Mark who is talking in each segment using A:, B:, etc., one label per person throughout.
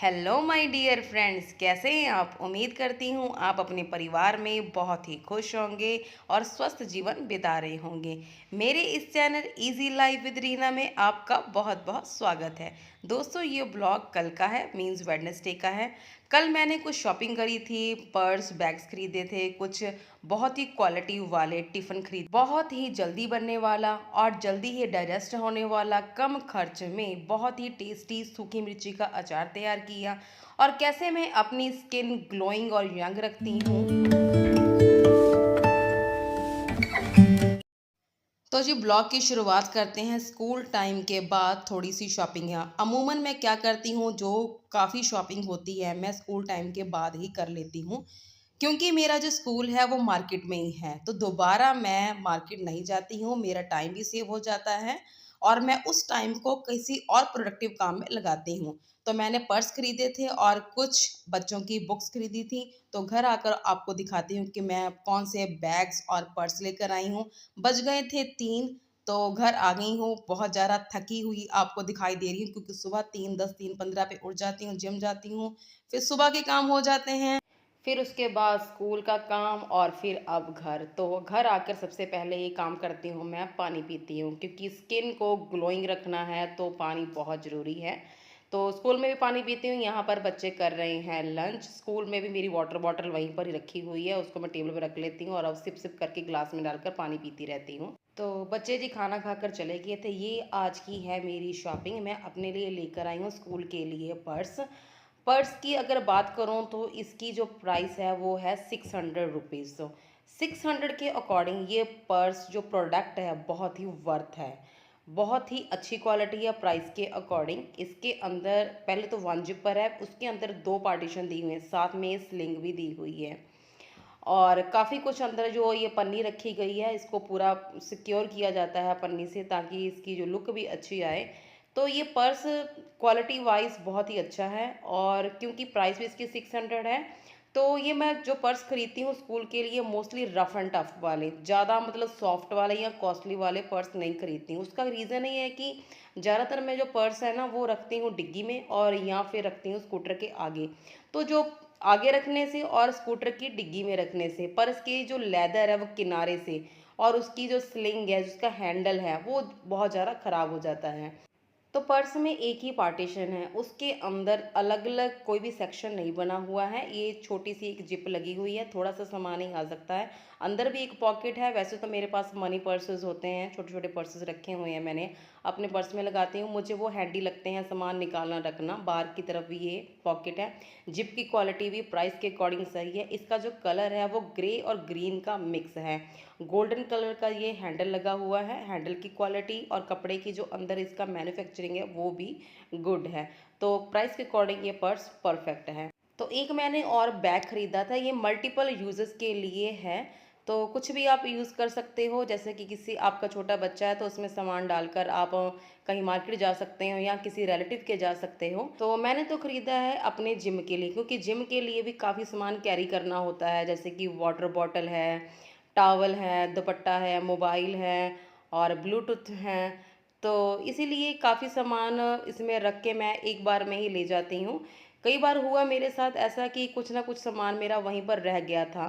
A: Hello my dear friends, कैसे हैं आप। उम्मीद करती हूँ आप अपने परिवार में बहुत ही खुश होंगे और स्वस्थ जीवन बिता रहे होंगे। मेरे इस channel easy life with Reena में आपका बहुत बहुत स्वागत है। दोस्तों, ये ब्लॉग कल का है, मींस वेडनेसडे का है। कल मैंने कुछ शॉपिंग करी थी, पर्स बैग्स खरीदे थे, कुछ बहुत ही क्वालिटी वाले टिफ़िन खरीद, बहुत ही जल्दी बनने वाला और जल्दी ही डाइजेस्ट होने वाला, कम खर्च में बहुत ही टेस्टी सूखी मिर्ची का अचार तैयार किया। और कैसे मैं अपनी स्किन ग्लोइंग और यंग रखती हूँ। तो जी, ब्लॉग की शुरुआत करते हैं स्कूल टाइम के बाद थोड़ी सी शॉपिंग है। अमूमन मैं क्या करती हूँ, जो काफ़ी शॉपिंग होती है मैं स्कूल टाइम के बाद ही कर लेती हूँ, क्योंकि मेरा जो स्कूल है वो मार्केट में ही है। तो दोबारा मैं मार्केट नहीं जाती हूँ, मेरा टाइम भी सेव हो जाता है और मैं उस टाइम को किसी और प्रोडक्टिव काम में लगाती हूँ। तो मैंने पर्स खरीदे थे और कुछ बच्चों की बुक्स खरीदी थी। तो घर आकर आपको दिखाती हूँ कि मैं कौन से बैग्स और पर्स लेकर आई हूँ। बज गए थे 3, तो घर आ गई हूँ बहुत ज़्यादा थकी हुई आपको दिखाई दे रही हूँ, क्योंकि सुबह 3:10 3:15 पे उठ जाती हूँ, जिम जाती हूँ, फिर सुबह के काम हो जाते हैं, फिर उसके बाद स्कूल का काम और फिर अब घर। तो घर आकर सबसे पहले ये काम करती हूँ, मैं पानी पीती हूँ, क्योंकि स्किन को ग्लोइंग रखना है तो पानी बहुत ज़रूरी है। तो स्कूल में भी पानी पीती हूँ, यहाँ पर बच्चे कर रहे हैं लंच। स्कूल में भी मेरी वाटर बॉटल वहीं पर ही रखी हुई है, उसको मैं टेबल पर रख लेती हूँ और अब सिप सिप करके ग्लास में डालकर पानी पीती रहती हूँ। तो बच्चे जी खाना खाकर चले गए थे। ये आज की है मेरी शॉपिंग। मैं अपने लिए लेकर आई हूँ स्कूल के लिए पर्स। पर्स की अगर बात करूँ तो इसकी जो प्राइस है वो है 600 रुपीज़। तो 600 के अकॉर्डिंग ये पर्स जो प्रोडक्ट है बहुत ही वर्थ है, बहुत ही अच्छी क्वालिटी है प्राइस के अकॉर्डिंग। इसके अंदर पहले तो 1 जिपर है, उसके अंदर 2 पार्टीशन दी हुई हैं, साथ में स्लिंग भी दी हुई है और काफ़ी कुछ अंदर जो ये पन्नी रखी गई है इसको पूरा सिक्योर किया जाता है पन्नी से, ताकि इसकी जो लुक भी अच्छी आए। तो ये पर्स क्वालिटी वाइज बहुत ही अच्छा है और क्योंकि प्राइस भी इसकी 600 है, तो ये मैं जो पर्स खरीदती हूँ स्कूल के लिए मोस्टली रफ़ एंड टफ वाले, ज़्यादा मतलब सॉफ्ट वाले या कॉस्टली वाले पर्स नहीं खरीदती हूँ। उसका रीज़न ये है कि ज़्यादातर मैं जो पर्स है ना वो रखती हूँ डिग्गी में और या फिर रखती हूँ स्कूटर के आगे। तो जो आगे रखने से और स्कूटर की डिग्गी में रखने से पर्स की जो लेदर है वो किनारे से और उसकी जो स्लिंग है, जिसका हैंडल है, वो बहुत ज़्यादा ख़राब हो जाता है। तो पर्स में एक ही पार्टीशन है, उसके अंदर अलग अलग कोई भी सेक्शन नहीं बना हुआ है। ये छोटी सी एक जिप लगी हुई है, थोड़ा सा सामान ही आ सकता है। अंदर भी एक पॉकेट है। वैसे तो मेरे पास मनी पर्सेस होते हैं, छोटे छोटे पर्सेस रखे हुए हैं, मैंने अपने पर्स में लगाती हूँ, मुझे वो हैंडी लगते हैं सामान निकालना रखना। बाहर की तरफ भी ये पॉकेट है। जिप की क्वालिटी भी प्राइस के अकॉर्डिंग सही है। इसका जो कलर है वो ग्रे और ग्रीन का मिक्स है। गोल्डन कलर का ये हैंडल लगा हुआ है। हैंडल की क्वालिटी और कपड़े की जो अंदर इसका मैन्युफैक्चरिंग है वो भी गुड है। तो प्राइस के अकॉर्डिंग ये पर्स परफेक्ट है। तो एक मैंने और बैग खरीदा था, ये मल्टीपल यूजेस के लिए है। तो कुछ भी आप यूज़ कर सकते हो, जैसे कि किसी आपका छोटा बच्चा है तो उसमें सामान डालकर आप कहीं मार्केट जा सकते हो या किसी रिलेटिव के जा सकते हो। तो मैंने तो ख़रीदा है अपने जिम के लिए, क्योंकि जिम के लिए भी काफ़ी सामान कैरी करना होता है, जैसे कि वाटर बॉटल है, टॉवल है, दुपट्टा है, मोबाइल है और ब्लूटूथ हैं। तो इसीलिए काफ़ी सामान इसमें रख के मैं एक बार में ही ले जाती हूँ। कई बार हुआ मेरे साथ ऐसा कि कुछ ना कुछ सामान मेरा वहीं पर रह गया था,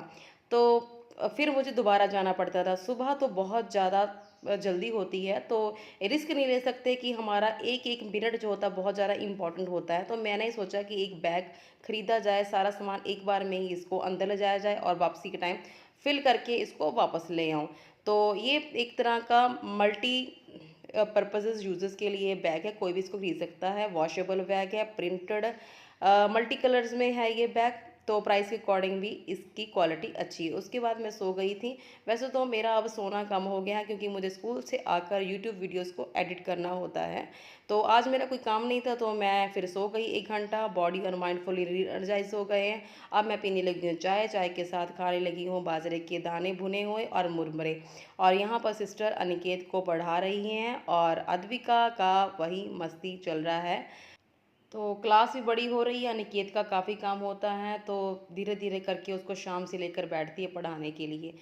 A: तो फिर मुझे दोबारा जाना पड़ता था। सुबह तो बहुत ज़्यादा जल्दी होती है, तो रिस्क नहीं ले सकते कि हमारा एक एक मिनट जो होता है बहुत ज़्यादा इंपॉर्टेंट होता है। तो मैंने सोचा कि एक बैग खरीदा जाए, सारा सामान एक बार में ही इसको अंदर ले जाया जाए और वापसी के टाइम फिल करके इसको वापस ले आऊँ। तो ये एक तरह का मल्टी पर्पसेस यूजेस के लिए बैग है, कोई भी इसको खरीद सकता है। वॉशेबल बैग है, प्रिंटेड मल्टी कलर्स में है ये बैग। तो प्राइस के अकॉर्डिंग भी इसकी क्वालिटी अच्छी है। उसके बाद मैं सो गई थी। वैसे तो मेरा अब सोना कम हो गया है, क्योंकि मुझे स्कूल से आकर यूट्यूब वीडियोस को एडिट करना होता है। तो आज मेरा कोई काम नहीं था, तो मैं फिर सो गई 1 घंटा। बॉडी और माइंड फुली एनर्जाइज हो गए हैं। अब मैं पीने लगी हूँ चाय, चाय के साथ खाने लगी हूँ बाजरे के दाने भुने हुए और मुरमुरे। और यहाँ पर सिस्टर अनिकेत को पढ़ा रही हैं और अद्विका का वही मस्ती चल रहा है। तो क्लास भी बड़ी हो रही है, अनिकेत का काफ़ी काम होता है, तो धीरे धीरे करके उसको शाम से लेकर बैठती है पढ़ाने के लिए।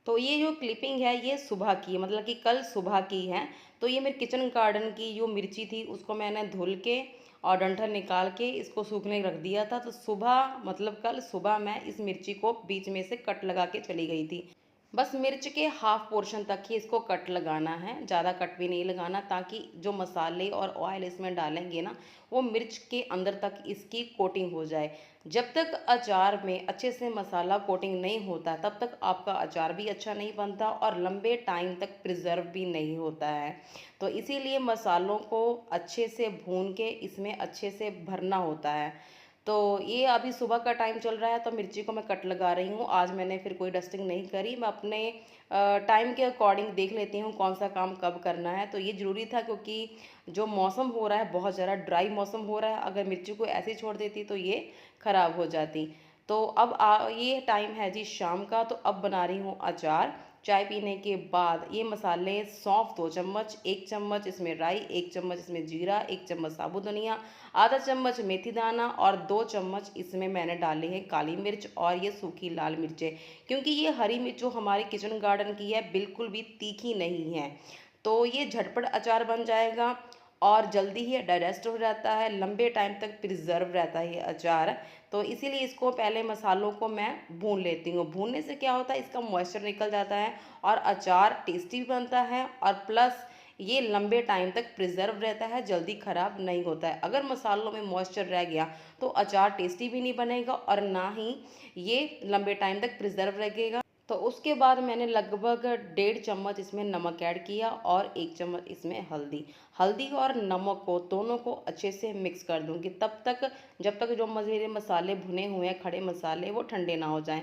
A: तो ये जो क्लिपिंग है ये सुबह की है, मतलब कि कल सुबह की है। तो ये मेरे किचन गार्डन की जो मिर्ची थी उसको मैंने धुल के और डंठल निकाल के इसको सूखने रख दिया था। तो सुबह मतलब कल सुबह मैं इस मिर्ची को बीच में से कट लगा के चली गई थी। बस मिर्च के हाफ पोर्शन तक ही इसको कट लगाना है, ज़्यादा कट भी नहीं लगाना, ताकि जो मसाले और ऑयल इसमें डालेंगे ना वो मिर्च के अंदर तक इसकी कोटिंग हो जाए। जब तक अचार में अच्छे से मसाला कोटिंग नहीं होता तब तक आपका अचार भी अच्छा नहीं बनता और लंबे टाइम तक प्रिजर्व भी नहीं होता है। तो इसीलिए मसालों को अच्छे से भून के इसमें अच्छे से भरना होता है। तो ये अभी सुबह का टाइम चल रहा है तो मिर्ची को मैं कट लगा रही हूँ। आज मैंने फिर कोई डस्टिंग नहीं करी, मैं अपने टाइम के अकॉर्डिंग देख लेती हूँ कौन सा काम कब करना है। तो ये ज़रूरी था क्योंकि जो मौसम हो रहा है बहुत ज़्यादा ड्राई मौसम हो रहा है, अगर मिर्ची को ऐसे ही छोड़ देती तो ये ख़राब हो जाती। तो अब ये टाइम है जी शाम का, तो अब बना रही हूँ अचार। चाय पीने के बाद ये मसाले, सौंफ 2 चम्मच, 1 चम्मच इसमें राई, 1 चम्मच इसमें जीरा, 1 चम्मच साबुत धनिया, आधा चम्मच मेथी दाना और 2 चम्मच इसमें मैंने डाले हैं काली मिर्च और ये सूखी लाल मिर्चें। क्योंकि ये हरी मिर्च जो हमारे किचन गार्डन की है बिल्कुल भी तीखी नहीं है, तो ये झटपट अचार बन जाएगा और जल्दी ही डाइजेस्ट हो जाता है, लंबे टाइम तक प्रिजर्व रहता है ये अचार। तो इसीलिए इसको पहले मसालों को मैं भून लेती हूँ। भूनने से क्या होता है, इसका मॉइस्चर निकल जाता है और अचार टेस्टी भी बनता है और प्लस ये लंबे टाइम तक प्रिजर्व रहता है, जल्दी ख़राब नहीं होता है। अगर मसालों में मॉइस्चर रह गया तो अचार टेस्टी भी नहीं बनेगा और ना ही ये लंबे टाइम तक प्रिजर्व रहेगा। तो उसके बाद मैंने लगभग 1.5 चम्मच इसमें नमक ऐड किया और 1 चम्मच इसमें हल्दी। हल्दी और नमक को दोनों को अच्छे से मिक्स कर दूंगी तब तक, जब तक जो मेरे मसाले भुने हुए हैं खड़े मसाले वो ठंडे ना हो जाएं।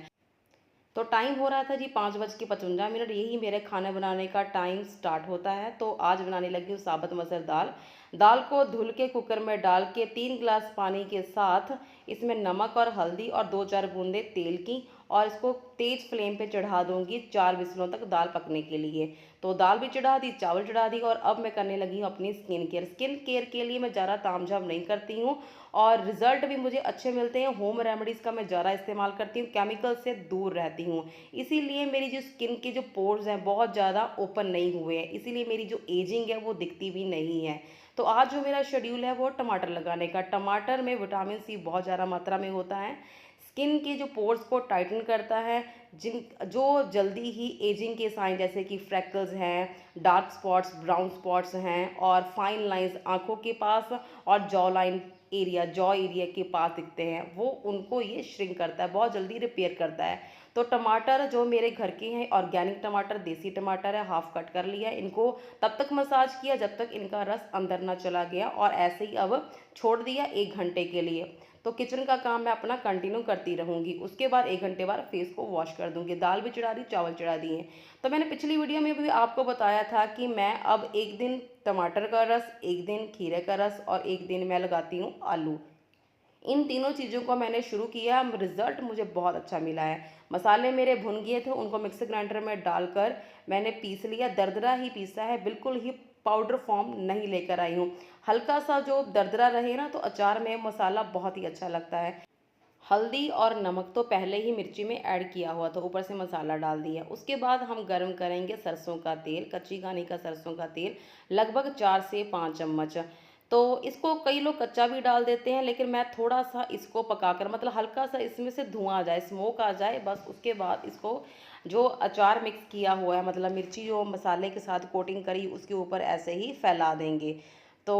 A: तो टाइम हो रहा था जी 5:55, यही मेरे खाना बनाने का टाइम स्टार्ट होता है। तो आज बनाने लगी हूँ साबुत मसूर दाल। दाल को धुल के कुकर में डाल के 3 गिलास पानी के साथ इसमें नमक और हल्दी और 2-4 बूंदे तेल की और इसको तेज फ्लेम पे चढ़ा दूंगी 4 विसलों तक दाल पकने के लिए। तो दाल भी चढ़ा दी, चावल चढ़ा दी और अब मैं करने लगी हूँ अपनी स्किन केयर। स्किन केयर के लिए मैं ज़्यादा तामझाम नहीं करती हूँ और रिजल्ट भी मुझे अच्छे मिलते हैं। होम रेमेडीज़ का मैं ज़्यादा इस्तेमाल करती हूँ, केमिकल से दूर रहती हूँ। इसीलिए मेरी जो स्किन के जो पोर्स हैं बहुत ज़्यादा ओपन नहीं हुए हैं, इसीलिए मेरी जो एजिंग है वो दिखती भी नहीं है। तो आज जो मेरा शेड्यूल है वो टमाटर लगाने का। टमाटर में विटामिन सी बहुत ज़्यादा मात्रा में होता है, स्किन के जो पोर्स को टाइटन करता है, जिन जो जल्दी ही एजिंग के साइन जैसे कि फ्रैकल्स हैं, डार्क स्पॉट्स, ब्राउन स्पॉट्स हैं और फाइन लाइंस आंखों के पास और jaw line area, jaw area के पास दिखते हैं, वो उनको ये श्रिंक करता है, बहुत जल्दी रिपेयर करता है। तो टमाटर जो मेरे घर के हैं ऑर्गेनिक टमाटर, देसी टमाटर है, हाफ कट कर लिया। इनको तब तक मसाज किया जब तक इनका रस अंदर ना चला गया और ऐसे ही अब छोड़ दिया 1 घंटे के लिए। तो किचन का काम मैं अपना कंटिन्यू करती रहूँगी। उसके बाद 1 घंटे बाद फेस को वॉश कर दूँगी। दाल भी चढ़ा दी, चावल चढ़ा दिए। तो मैंने पिछली वीडियो में भी आपको बताया था कि मैं अब एक दिन टमाटर का रस, एक दिन खीरे का रस और एक दिन मैं लगाती हूँ आलू। इन तीनों चीज़ों को मैंने शुरू किया, रिजल्ट मुझे बहुत अच्छा मिला है। मसाले मेरे भुन गए थे, उनको मिक्सर ग्राइंडर में डालकर मैंने पीस लिया, दरदरा ही पीसा है, बिल्कुल ही पाउडर फॉर्म नहीं लेकर आई हूँ। हल्का सा जो दरदरा रहे ना तो अचार में मसाला बहुत ही अच्छा लगता है। हल्दी और नमक तो पहले ही मिर्ची में ऐड किया हुआ था, ऊपर से मसाला डाल दिया। उसके बाद हम गर्म करेंगे सरसों का तेल, कच्ची घानी का सरसों का तेल, लगभग 4 से 5 चम्मच। तो इसको कई लोग कच्चा भी डाल देते हैं, लेकिन मैं थोड़ा सा इसको पकाकर, मतलब हल्का सा इसमें से धुआं आ जाए, स्मोक आ जाए, बस उसके बाद इसको जो अचार मिक्स किया हुआ है, मतलब मिर्ची जो मसाले के साथ कोटिंग करी उसके ऊपर ऐसे ही फैला देंगे। तो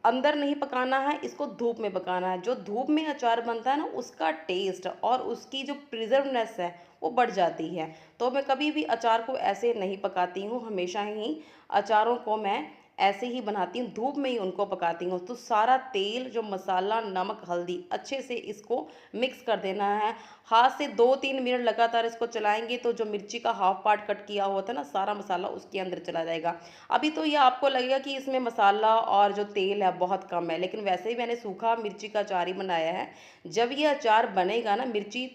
A: अंदर नहीं पकाना है, इसको धूप में पकाना है। जो धूप में अचार बनता है ना उसका टेस्ट और उसकी जो प्रिजर्वनेस है वो बढ़ जाती है। तो मैं कभी भी अचार को ऐसे नहीं पकाती हूँ, हमेशा ही अचारों को मैं ऐसे ही बनाती हूँ, धूप में ही उनको पकाती हूँ। तो सारा तेल, जो मसाला, नमक, हल्दी, अच्छे से इसको मिक्स कर देना है। हाथ से 2-3 मिनट लगातार इसको चलाएंगे तो जो मिर्ची का हाफ पार्ट कट किया हुआ था ना, सारा मसाला उसके अंदर चला जाएगा। अभी तो ये आपको लगेगा कि इसमें मसाला और जो तेल है बहुत कम है, लेकिन वैसे ही मैंने सूखा मिर्ची का अचार ही बनाया है। जब ये अचार बनेगा ना, मिर्ची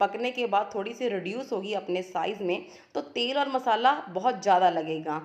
A: पकने के बाद थोड़ी सी रिड्यूस होगी अपने साइज़ में, तो तेल और मसाला बहुत ज़्यादा लगेगा।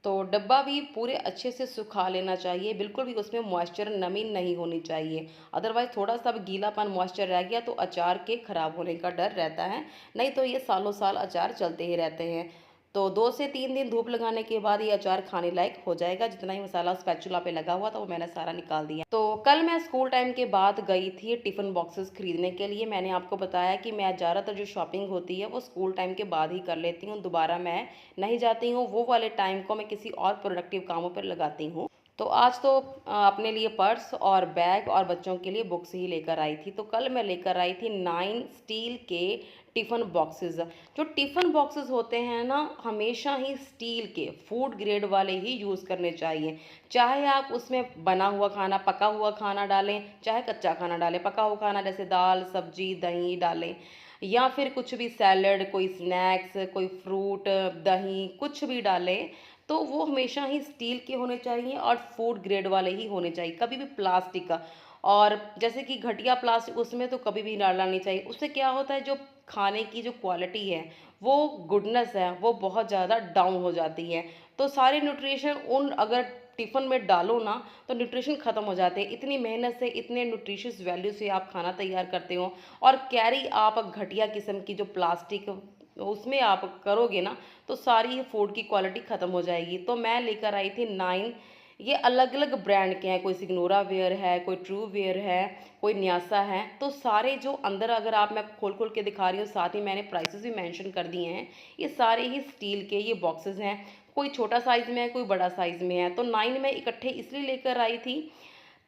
A: तो डब्बा भी पूरे अच्छे से सुखा लेना चाहिए, बिल्कुल भी उसमें मॉइस्चर, नमी नहीं होनी चाहिए। अदरवाइज़ थोड़ा सा भी गीलापन, मॉइस्चर रह गया तो अचार के ख़राब होने का डर रहता है, नहीं तो ये सालों साल अचार चलते ही रहते हैं। तो 2 से 3 दिन धूप लगाने के बाद ये अचार खाने लायक हो जाएगा। जितना ही मसाला स्पैचुला पे लगा हुआ था वो मैंने सारा निकाल दिया। तो कल मैं स्कूल टाइम के बाद गई थी टिफ़िन बॉक्सेस खरीदने के लिए। मैंने आपको बताया कि मैं ज़्यादातर जो शॉपिंग होती है वो स्कूल टाइम के बाद ही कर लेती हूँ, दोबारा मैं नहीं जाती हूँ। वो वाले टाइम को मैं किसी और प्रोडक्टिव कामों पर लगाती हूँ। तो आज तो अपने लिए पर्स और बैग और बच्चों के लिए बुक्स ही लेकर आई थी। तो कल मैं लेकर आई थी 9 स्टील के टिफ़िन बॉक्सेस। जो टिफ़िन बॉक्सेस होते हैं ना, हमेशा ही स्टील के फूड ग्रेड वाले ही यूज़ करने चाहिए। चाहे आप उसमें बना हुआ खाना, पका हुआ खाना डालें, चाहे कच्चा खाना डालें। पका हुआ खाना जैसे दाल, सब्जी, दही डालें, या फिर कुछ भी सैलड, कोई स्नैक्स, कोई फ्रूट, दही, कुछ भी डालें, तो वो हमेशा ही स्टील के होने चाहिए और फूड ग्रेड वाले ही होने चाहिए, कभी भी प्लास्टिक का। और जैसे कि घटिया प्लास्टिक, उसमें तो कभी भी डालना नहीं चाहिए। उससे क्या होता है, जो खाने की जो क्वालिटी है, वो गुडनेस है, वो बहुत ज़्यादा डाउन हो जाती है। तो सारे न्यूट्रिशन उन अगर टिफ़िन में डालो ना, तो न्यूट्रिशन ख़त्म हो जाते हैं। इतनी मेहनत से, इतने न्यूट्रिशियस वैल्यू से आप खाना तैयार करते हो, और कैरी आप घटिया किस्म की जो प्लास्टिक उसमें आप करोगे ना, तो सारी फूड की क्वालिटी ख़त्म हो जाएगी। तो मैं लेकर आई थी 9। ये अलग अलग ब्रांड के हैं, कोई सिग्नोरा वेयर है, कोई ट्रू वेयर है, कोई न्यासा है। तो सारे जो अंदर, अगर आप, मैं खोल खोल के दिखा रही हूँ, साथ ही मैंने प्राइसेस भी मेंशन कर दिए हैं। ये सारे ही स्टील के ये बॉक्सेस हैं। कोई छोटा साइज़ में है, कोई बड़ा साइज़ में है। तो 9 मैं इकट्ठे इसलिए लेकर आई थी,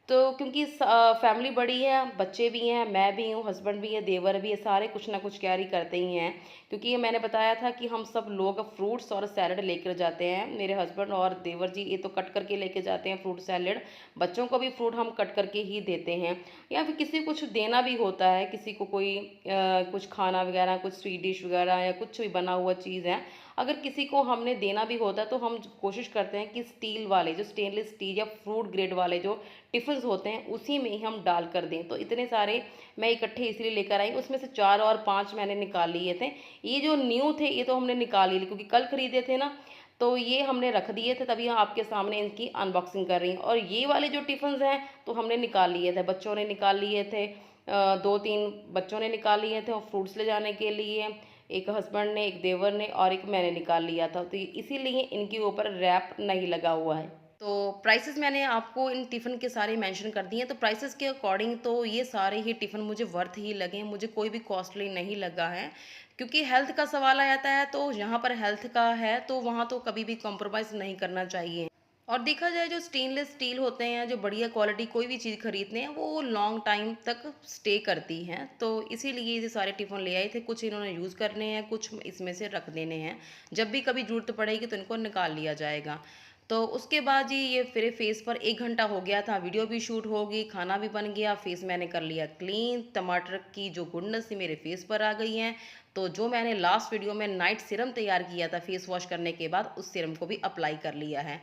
A: तो क्योंकि फैमिली बड़ी है, बच्चे भी हैं, मैं भी हूँ, हस्बैंड भी है, देवर भी है, सारे कुछ ना कुछ कैरी करते ही हैं। क्योंकि ये मैंने बताया था कि हम सब लोग फ्रूट्स और सैलड लेकर जाते हैं। मेरे हस्बैंड और देवर जी ये तो कट करके लेके जाते हैं फ्रूट सैलड। बच्चों को भी फ्रूट हम कट करके ही देते हैं। या फिर किसी को कुछ देना भी होता है, किसी को कोई कुछ खाना वगैरह, कुछ स्वीट डिश वगैरह, या कुछ भी बना हुआ चीज़ है, अगर किसी को हमने देना भी होता है, तो हम कोशिश करते हैं कि स्टील वाले, जो स्टेनलेस स्टील या फ्रूट ग्रेड वाले जो टिफ़िन्स होते हैं, उसी में ही हम डाल कर दें। तो इतने सारे मैं इकट्ठे इसलिए लेकर आई। उसमें से 4 और 5 मैंने निकाल लिए थे। ये जो न्यू थे ये तो हमने निकाल लिए, क्योंकि कल खरीदे थे ना, तो ये हमने रख दिए थे, तभी आपके सामने इनकी अनबॉक्सिंग कर रही हूँ। और ये वाले जो टिफ़िन्स हैं तो हमने निकाल लिए थे, बच्चों ने निकाल लिए थे। 2-3 बच्चों ने निकाल लिए थे और फ्रूट्स ले जाने के लिए, एक हस्बैंड ने, एक देवर ने, और एक मैंने निकाल लिया था। तो इसीलिए इनके ऊपर रैप नहीं लगा हुआ है। तो प्राइसेस मैंने आपको इन टिफ़िन के सारे मेंशन कर दिए हैं। तो प्राइसेस के अकॉर्डिंग तो ये सारे ही टिफ़िन मुझे वर्थ ही लगे, मुझे कोई भी कॉस्टली नहीं लगा है। क्योंकि हेल्थ का सवाल आ जाता है, तो यहाँ पर हेल्थ का है तो वहाँ तो कभी भी कॉम्प्रोमाइज़ नहीं करना चाहिए। और देखा जाए, जो स्टेनलेस स्टील होते हैं, जो बढ़िया क्वालिटी कोई भी चीज़ खरीदते हैं, वो लॉन्ग टाइम तक स्टे करती हैं। तो इसीलिए ये सारे टिफ़िन ले आए थे। कुछ इन्होंने यूज़ करने हैं, कुछ इसमें से रख देने हैं। जब भी कभी ज़रूरत पड़ेगी तो इनको निकाल लिया जाएगा। तो उसके बाद जी, ये फिर फेस पर 1 घंटा हो गया था, वीडियो भी शूट हो गई, खाना भी बन गया, फेस मैंने कर लिया क्लीन। टमाटर की जो गुडनेस थी मेरे फेस पर आ गई है। तो जो मैंने लास्ट वीडियो में नाइट सीरम तैयार किया था फेस वॉश करने के बाद, उस सीरम को भी अप्लाई कर लिया है।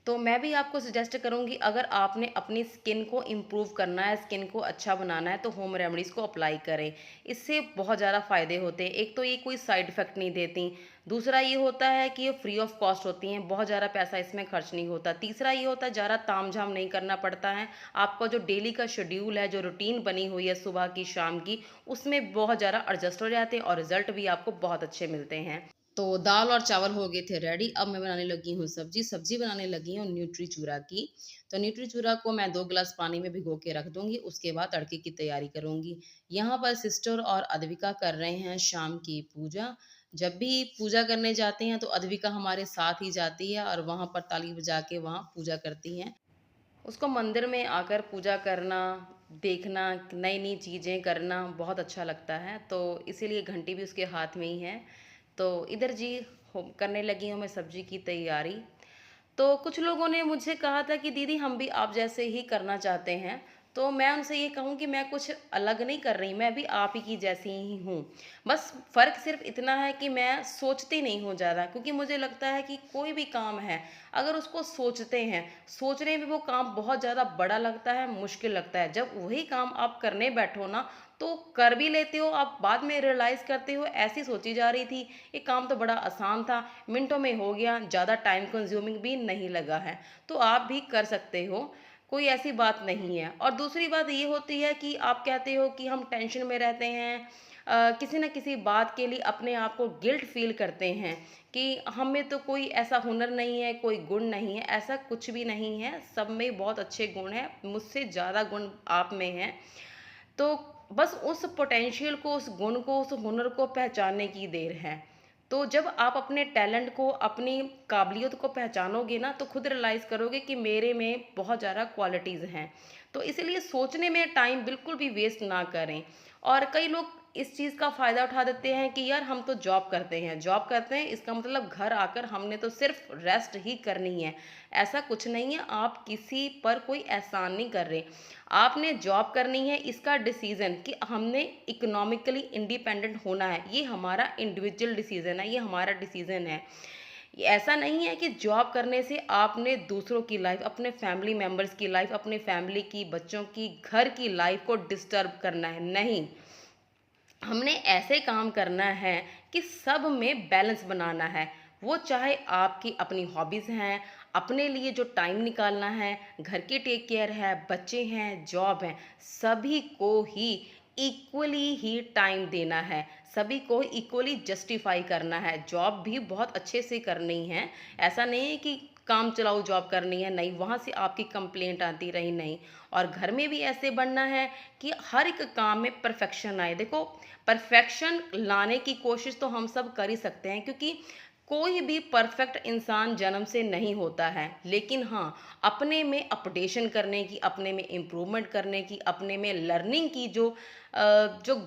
A: तो मैं भी आपको सजेस्ट करूँगी, अगर आपने अपनी स्किन को इम्प्रूव करना है, स्किन को अच्छा बनाना है, तो होम रेमेडीज़ को अप्लाई करें। इससे बहुत ज़्यादा फ़ायदे होते हैं। एक तो ये कोई साइड इफ़ेक्ट नहीं देती। दूसरा ये होता है कि ये फ्री ऑफ कॉस्ट होती हैं, बहुत ज़्यादा पैसा इसमें खर्च नहीं होता। तीसरा ये होता है, ज़्यादा तामझाम नहीं करना पड़ता है। आपका जो डेली का शेड्यूल है, जो रूटीन बनी हुई है सुबह की, शाम की, उसमें बहुत ज़्यादा एडजस्ट हो जाते हैं और रिज़ल्ट भी आपको बहुत अच्छे मिलते हैं। तो दाल और चावल हो गए थे रेडी। अब मैं बनाने लगी हूँ सब्जी। सब्जी बनाने लगी हूँ न्यूट्री चूरा की। तो न्यूट्री चूरा को मैं 2 गिलास पानी में भिगो के रख दूंगी। उसके बाद तड़के की तैयारी करूंगी। यहाँ पर सिस्टर और अद्विका कर रहे हैं शाम की पूजा। जब भी पूजा करने जाते हैं तो अद्विका हमारे साथ ही जाती है और वहाँ पर ताली बजा के वहाँ पूजा करती हैं। उसको मंदिर में आकर पूजा करना, देखना, नई नई चीज़ें करना बहुत अच्छा लगता है। तो इसीलिए घंटी भी उसके हाथ में ही है। तो इधर जी करने लगी हूँ मैं सब्जी की तैयारी। तो कुछ लोगों ने मुझे कहा था कि दीदी हम भी आप जैसे ही करना चाहते हैं। तो मैं उनसे ये कहूँ कि मैं कुछ अलग नहीं कर रही, मैं भी आप ही की जैसी ही हूँ। बस फ़र्क सिर्फ इतना है कि मैं सोचती नहीं हूँ ज़्यादा, क्योंकि मुझे लगता है कि कोई भी काम है, अगर उसको सोचते हैं, सोचने में वो काम बहुत ज़्यादा बड़ा लगता है, मुश्किल लगता है। जब वही काम आप करने बैठो ना, तो कर भी लेते हो, आप बाद में रियलाइज़ करते हो ऐसी सोची जा रही थी, ये काम तो बड़ा आसान था, मिनटों में हो गया, ज़्यादा टाइम कंज्यूमिंग भी नहीं लगा है। तो आप भी कर सकते हो, कोई ऐसी बात नहीं है। और दूसरी बात ये होती है कि आप कहते हो कि हम टेंशन में रहते हैं, किसी न किसी बात के लिए अपने आप को गिल्ट फ़ील करते हैं कि हम में तो कोई ऐसा हुनर नहीं है, कोई गुण नहीं है। ऐसा कुछ भी नहीं है, सब में बहुत अच्छे गुण हैं, मुझसे ज़्यादा गुण आप में हैं। तो बस उस पोटेंशियल को, उस गुण को, उस हुनर को पहचानने की देर है। तो जब आप अपने टैलेंट को, अपनी काबिलियत को पहचानोगे ना, तो खुद रियलाइज़ करोगे कि मेरे में बहुत ज़्यादा क्वालिटीज़ हैं। तो इसीलिए सोचने में टाइम बिल्कुल भी वेस्ट ना करें। और कई लोग इस चीज़ का फ़ायदा उठा देते हैं कि यार हम तो जॉब करते हैं इसका मतलब घर आकर हमने तो सिर्फ रेस्ट ही करनी है। ऐसा कुछ नहीं है, आप किसी पर कोई एहसान नहीं कर रहे। आपने जॉब करनी है, इसका डिसीज़न कि हमने इकोनॉमिकली इंडिपेंडेंट होना है, ये हमारा इंडिविजुअल डिसीज़न है, ये हमारा डिसीज़न है। ये ऐसा नहीं है कि जॉब करने से आपने दूसरों की लाइफ, अपने फैमिली मेंबर्स की लाइफ, अपने फैमिली की, बच्चों की, घर की लाइफ को डिस्टर्ब करना है, नहीं। हमने ऐसे काम करना है कि सब में बैलेंस बनाना है। वो चाहे आपकी अपनी हॉबीज़ हैं, अपने लिए जो टाइम निकालना है, घर की टेक केयर है, बच्चे हैं, जॉब है, सभी को ही इक्वली ही टाइम देना है, सभी को इक्वली जस्टिफाई करना है। जॉब भी बहुत अच्छे से करनी है, ऐसा नहीं है कि काम चलाओ जॉब करनी है, नहीं, वहाँ से आपकी कंप्लेंट आती रही, नहीं। और घर में भी ऐसे बनना है कि हर एक काम में परफेक्शन आए। देखो, परफेक्शन लाने की कोशिश तो हम सब कर ही सकते हैं, क्योंकि कोई भी परफेक्ट इंसान जन्म से नहीं होता है। लेकिन हाँ, अपने में अपडेशन करने की, अपने में इम्प्रूवमेंट करने की, अपने में लर्निंग की जो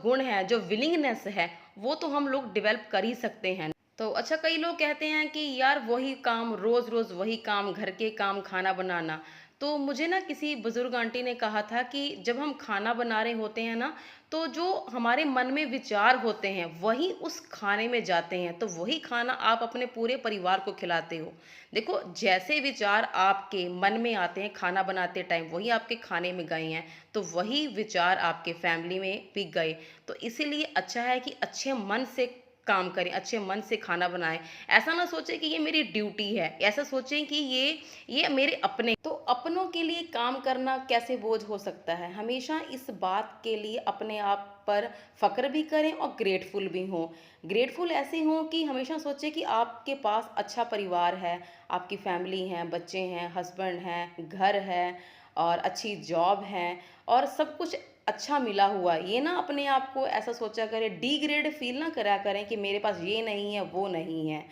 A: गुण है, जो विलिंगनेस है, वो तो हम लोग डेवलप कर ही सकते हैं। तो अच्छा, कई लोग कहते हैं कि यार वही काम, रोज़ रोज़ वही काम, घर के काम, खाना बनाना। तो मुझे ना किसी बुजुर्ग आंटी ने कहा था कि जब हम खाना बना रहे होते हैं ना, तो जो हमारे मन में विचार होते हैं वही उस खाने में जाते हैं, तो वही खाना आप अपने पूरे परिवार को खिलाते हो। देखो, जैसे विचार आपके मन में आते हैं खाना बनाते टाइम, वही आपके खाने में गए हैं, तो वही विचार आपके फैमिली में भी गए। तो इसीलिए अच्छा है कि अच्छे मन से काम करें, अच्छे मन से खाना बनाएं। ऐसा ना सोचें कि ये मेरी ड्यूटी है, ऐसा सोचें कि ये मेरे अपने। तो अपनों के लिए काम करना कैसे बोझ हो सकता है। हमेशा इस बात के लिए अपने आप पर फ़क्र भी करें और ग्रेटफुल भी हों। ग्रेटफुल ऐसे हों कि हमेशा सोचें कि आपके पास अच्छा परिवार है, आपकी फैमिली है, बच्चे हैं, हस्बैंड हैं, घर है और अच्छी जॉब है और सब कुछ अच्छा मिला हुआ। ये ना अपने आप को ऐसा सोचा करें, डिग्रेड फील ना करा करें कि मेरे पास ये नहीं है, वो नहीं है।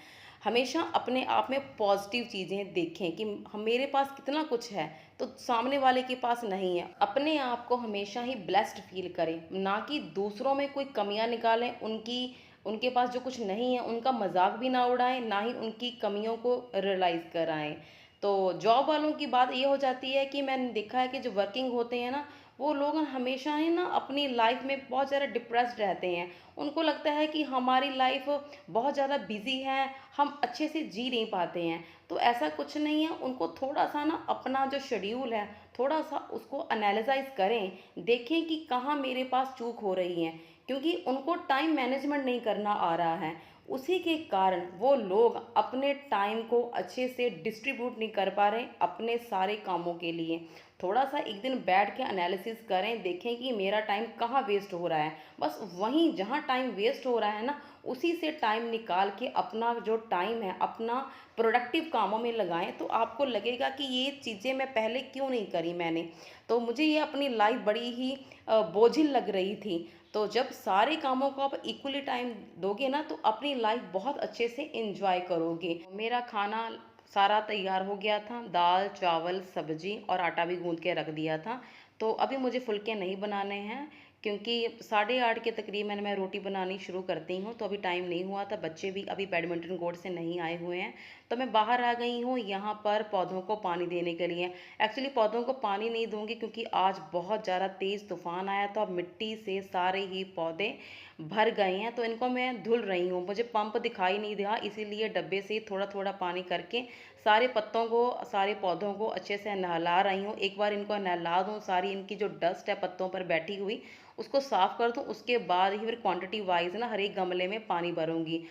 A: हमेशा अपने आप में पॉजिटिव चीज़ें देखें कि मेरे पास कितना कुछ है, तो सामने वाले के पास नहीं है। अपने आप को हमेशा ही ब्लेस्ड फील करें, ना कि दूसरों में कोई कमियां निकालें, उनके पास जो कुछ नहीं है उनका मजाक भी ना उड़ाएं, ना ही उनकी कमियों को रियलाइज़ कराएं। तो जॉब वालों की बात ये हो जाती है कि मैंने देखा है कि जो वर्किंग होते हैं ना, वो लोग हमेशा ही ना अपनी लाइफ में बहुत ज़्यादा डिप्रेस्ड रहते हैं। उनको लगता है कि हमारी लाइफ बहुत ज़्यादा बिजी है, हम अच्छे से जी नहीं पाते हैं। तो ऐसा कुछ नहीं है, उनको थोड़ा सा ना अपना जो शेड्यूल है, थोड़ा सा उसको एनालिसाइज करें, देखें कि कहाँ मेरे पास चूक हो रही है, क्योंकि उनको टाइम मैनेजमेंट नहीं करना आ रहा है। उसी के कारण वो लोग अपने टाइम को अच्छे से डिस्ट्रीब्यूट नहीं कर पा रहे अपने सारे कामों के लिए। थोड़ा सा एक दिन बैठ के एनालिसिस करें, देखें कि मेरा टाइम कहाँ वेस्ट हो रहा है। बस वहीं जहाँ टाइम वेस्ट हो रहा है ना, उसी से टाइम निकाल के अपना जो टाइम है अपना प्रोडक्टिव कामों में लगाएं, तो आपको लगेगा कि ये चीज़ें मैं पहले क्यों नहीं करी मैंने। तो मुझे ये अपनी लाइफ बड़ी ही बोझिल लग रही थी। तो जब सारे कामों को आप इक्वली टाइम दोगे ना, तो अपनी लाइफ बहुत अच्छे से एंजॉय करोगे। मेरा खाना सारा तैयार हो गया था, दाल चावल सब्जी और आटा भी गूंद के रख दिया था। तो अभी मुझे फुलके नहीं बनाने हैं, क्योंकि 8:30 के तकरीबन मैं रोटी बनानी शुरू करती हूँ, तो अभी टाइम नहीं हुआ था। बच्चे भी अभी बैडमिंटन कोर्ट से नहीं आए हुए हैं, तो मैं बाहर आ गई हूँ यहाँ पर पौधों को पानी देने के लिए। एक्चुअली पौधों को पानी नहीं दूंगी क्योंकि आज बहुत ज़्यादा तेज़ तूफान आया था, मिट्टी से सारे ही पौधे भर गए हैं, तो इनको मैं धुल रही हूँ। मुझे पंप दिखाई नहीं दिया, इसीलिए डब्बे से थोड़ा थोड़ा पानी करके सारे पत्तों को, सारे पौधों को अच्छे से नहला रही हूँ। एक बार इनको नहला दूँ, सारी इनकी जो डस्ट है पत्तों पर बैठी हुई उसको साफ कर दूँ, उसके बाद ही फिर क्वांटिटी वाइज ना हर एक गमले में पानी भरूंगी।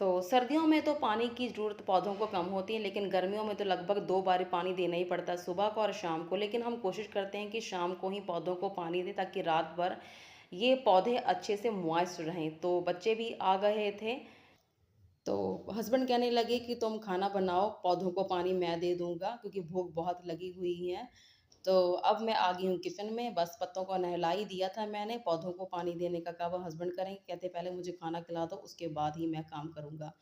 A: तो सर्दियों में तो पानी की ज़रूरत पौधों को कम होती है, लेकिन गर्मियों में तो लगभग 2 बार पानी देना ही पड़ता है, सुबह को और शाम को। लेकिन हम कोशिश करते हैं कि शाम को ही पौधों को पानी दें, ताकि रात भर ये पौधे अच्छे से मॉइस्ट रहें। तो बच्चे भी आ गए थे, तो हस्बैंड कहने लगे कि तुम खाना बनाओ, पौधों को पानी मैं दे दूँगा क्योंकि भूख बहुत लगी हुई है। तो अब मैं आ गई हूँ किचन में, बस पत्तों को नहला ही दिया था मैंने, पौधों को पानी देने का काम हस्बैंड करेंगे, कहते पहले मुझे खाना खिला दो उसके बाद ही मैं काम करूँगा।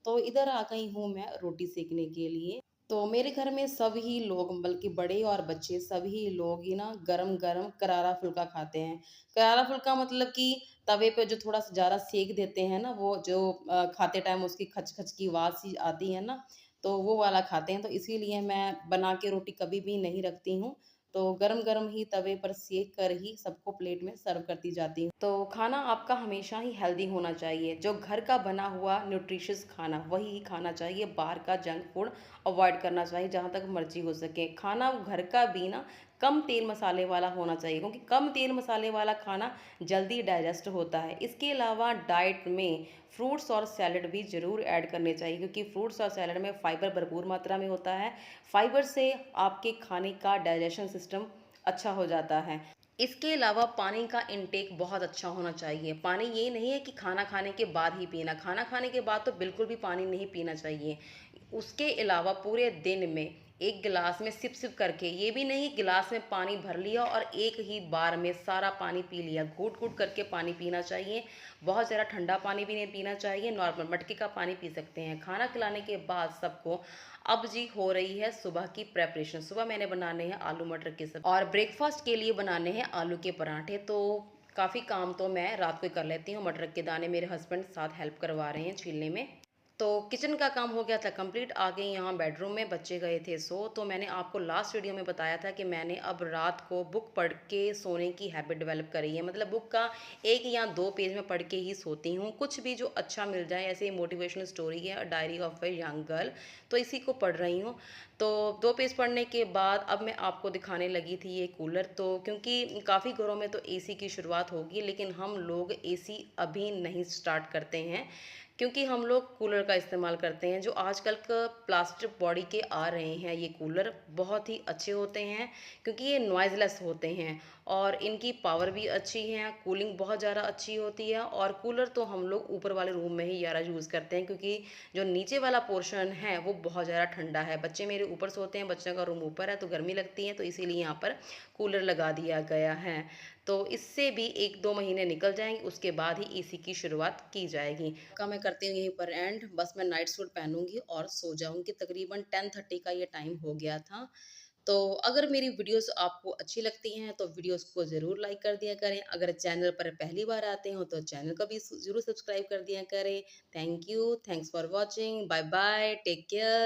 A: तो इधर आ गई हूँ मैं रोटी सेकने के लिए। तो मेरे घर में सभी लोग बल्कि बड़े और बच्चे सभी लोग ही ना गरम-गरम करारा फुल्का खाते हैं। करारा फुल्का मतलब कि तवे पे जो थोड़ा-सा ज़्यादा सेक देते हैं ना, वो जो खाते टाइम उसकी खच-खच की आवाज़ सी आती है ना, तो वो वाला खाते हैं। तो इसीलिए मैं बना के रोटी कभी भी नहीं रखती हूँ। तो गरम-गरम ही तवे पर सेक कर ही सबको प्लेट में सर्व करती जाती हूँ। तो खाना आपका हमेशा ही हेल्दी होना चाहिए। जो घर का बना हुआ न्यूट्रिशियस खाना वही ही खाना चाहिए, बाहर का जंक फूड अवॉइड करना चाहिए जहाँ तक मर्ज़ी हो सके। खाना घर का भी ना कम तेल मसाले वाला होना चाहिए, क्योंकि कम तेल मसाले वाला खाना जल्दी डाइजेस्ट होता है। इसके अलावा डाइट में फ्रूट्स और सैलेड भी ज़रूर ऐड करने चाहिए, क्योंकि फ्रूट्स और सैलेड में फाइबर भरपूर मात्रा में होता है। फाइबर से आपके खाने का डाइजेशन सिस्टम अच्छा हो जाता है। इसके अलावा पानी का इंटेक बहुत अच्छा होना चाहिए। पानी ये नहीं है कि खाना खाने के बाद ही पीना, खाना खाने के बाद तो बिल्कुल भी पानी नहीं पीना चाहिए। उसके अलावा पूरे दिन में 1 गिलास में सिप-सिप करके, ये भी नहीं गिलास में पानी भर लिया और एक ही बार में सारा पानी पी लिया, घूँट-घूँट करके पानी पीना चाहिए। बहुत ज़्यादा ठंडा पानी भी नहीं पीना चाहिए, नॉर्मल मटके का पानी पी सकते हैं। खाना खिलाने के बाद सबको अब जी हो रही है सुबह की प्रिपरेशन। सुबह मैंने बनाने हैं आलू मटर की सब्ज़ी और ब्रेकफ़ास्ट के लिए बनाने हैं आलू के पराठे। तो काफ़ी काम तो मैं रात को ही कर लेती हूँ। मटर के दाने मेरे हस्बैंड साथ हेल्प करवा रहे हैं छीलने में। तो किचन का काम हो गया था कंप्लीट, आ गई यहाँ बेडरूम में, बच्चे गए थे सो। तो मैंने आपको लास्ट वीडियो में बताया था कि मैंने अब रात को बुक पढ़ के सोने की हैबिट डेवलप करी है। मतलब बुक का 1 या 2 पेज में पढ़ के ही सोती हूँ, कुछ भी जो अच्छा मिल जाए। ऐसे मोटिवेशनल स्टोरी है, diary of a young girl, तो इसी को पढ़ रही हूँ। तो 2 पेज पढ़ने के बाद अब मैं आपको दिखाने लगी थी ये कूलर। तो क्योंकि काफ़ी घरों में तो एसी की शुरुआत होगी, लेकिन हम लोग एसी अभी नहीं स्टार्ट करते हैं, क्योंकि हम लोग कूलर का इस्तेमाल करते हैं। जो आजकल का प्लास्टिक बॉडी के आ रहे हैं ये कूलर, बहुत ही अच्छे होते हैं, क्योंकि ये नॉइज़लेस होते हैं और इनकी पावर भी अच्छी है, कूलिंग बहुत ज़्यादा अच्छी होती है। और कूलर तो हम लोग ऊपर वाले रूम में ही ज़्यादा यूज़ करते हैं, क्योंकि जो नीचे वाला पोर्शन है वो बहुत ज़्यादा ठंडा है। बच्चे मेरे ऊपर सोते हैं, बच्चों का रूम ऊपर है, तो गर्मी लगती है, तो इसीलिए यहाँ पर कूलर लगा दिया गया है। तो इससे भी 1-2 महीने निकल जाएँगे, उसके बाद ही एसी की शुरुआत की जाएगी। का मैं करती हूँ यहीं पर एंड, बस मैं नाइट सूट पहनूँगी और सो जाऊँगी। तकरीबन 10:30 का ये टाइम हो गया था। तो अगर मेरी वीडियोज़ आपको अच्छी लगती हैं तो वीडियोज़ को ज़रूर लाइक कर दिया करें। अगर चैनल पर पहली बार आते हो तो चैनल को भी ज़रूर सब्सक्राइब कर दिया करें। Thank you, thanks for watching, bye bye, take care.